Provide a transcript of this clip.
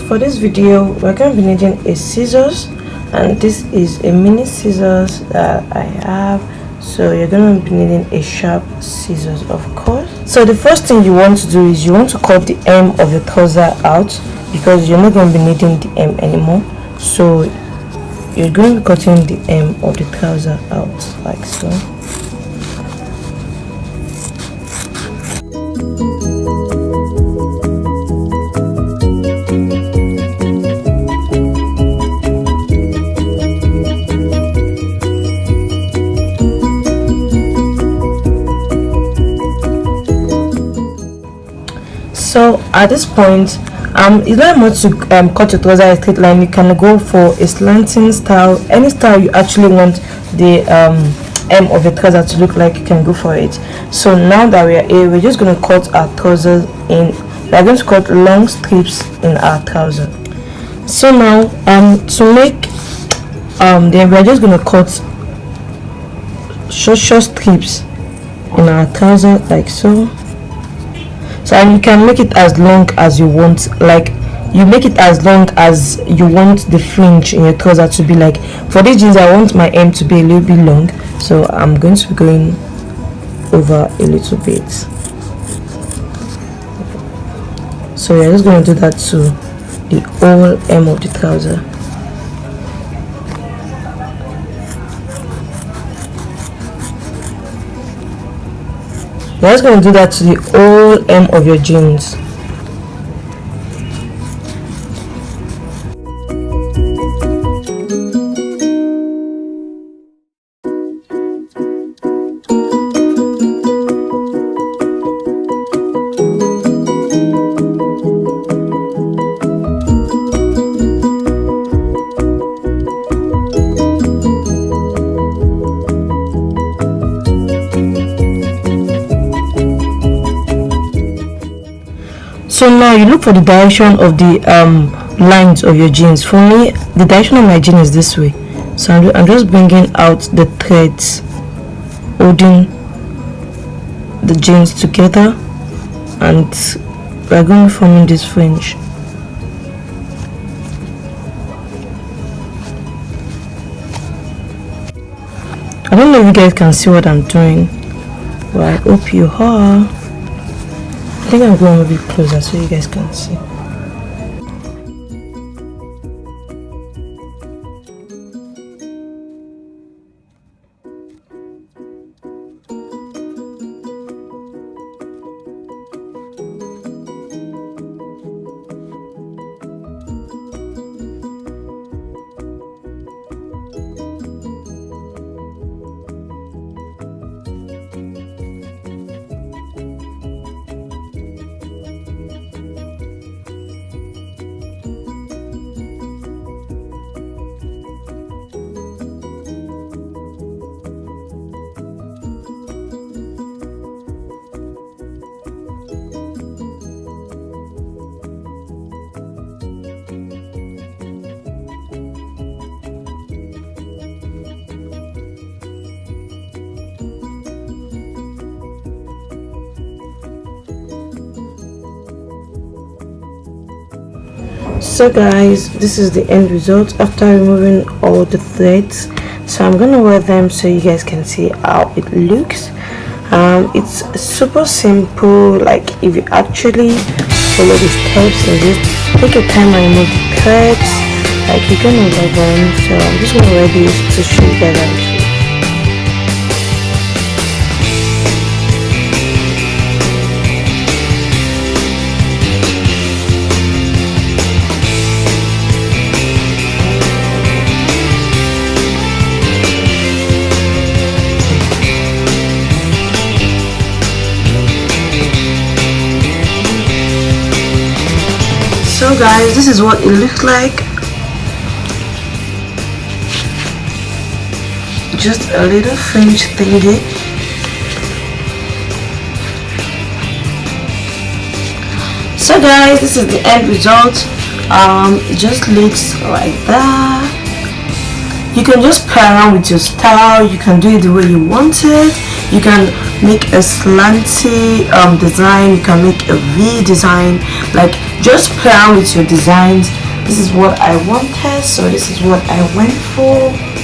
for this video we're going to be needing a scissors, and this is a mini scissors that I have, so you're going to be needing a sharp scissors, of course. So the first thing you want to do is you want to cut the hem of your trouser out, because you're not going to be needing the hem anymore. So you're going to be cutting the hem of the trouser out like so. So at this point, it's not much to cut your trouser a straight line. You can go for a slanting style, any style you actually want the hem of your trouser to look like. You can go for it. So now that we are here, we're just going to cut our trousers in. We're going to cut long strips in our trouser. So now to make then we're just going to cut short strips in our trouser like so. So, and you can make it as long as you want, like you make it as long as you want the fringe in your trouser to be. Like for these jeans, I want my hem to be a little bit long, so I'm going to be going over a little bit. So we're just going to do that to the whole hem of the trouser. You're just going to do that to the whole hem of your jeans. So now you look for the direction of the lines of your jeans. For me, the direction of my jean is this way. So I'm just bringing out the threads, holding the jeans together, and we're going to be forming this fringe. I don't know if you guys can see what I'm doing, but I hope you are. I think I'm going a bit closer so you guys can see. So guys, this is the end result after removing all the threads. So I'm gonna wear them so you guys can see how it looks. It's super simple. Like if you actually follow the steps in this, take your time and remove the threads, like you're gonna love them. So I'm just gonna wear these to show you guys how it looks. So guys, this is what it looks like. Just a little fringe thingy. So guys, this is the end result. It just looks like that. You can just play around with your style. You can do it the way you want it. You can make a slanty design. You can make a V design. Like, just play around with your designs this is what I wanted, so this is what I went for.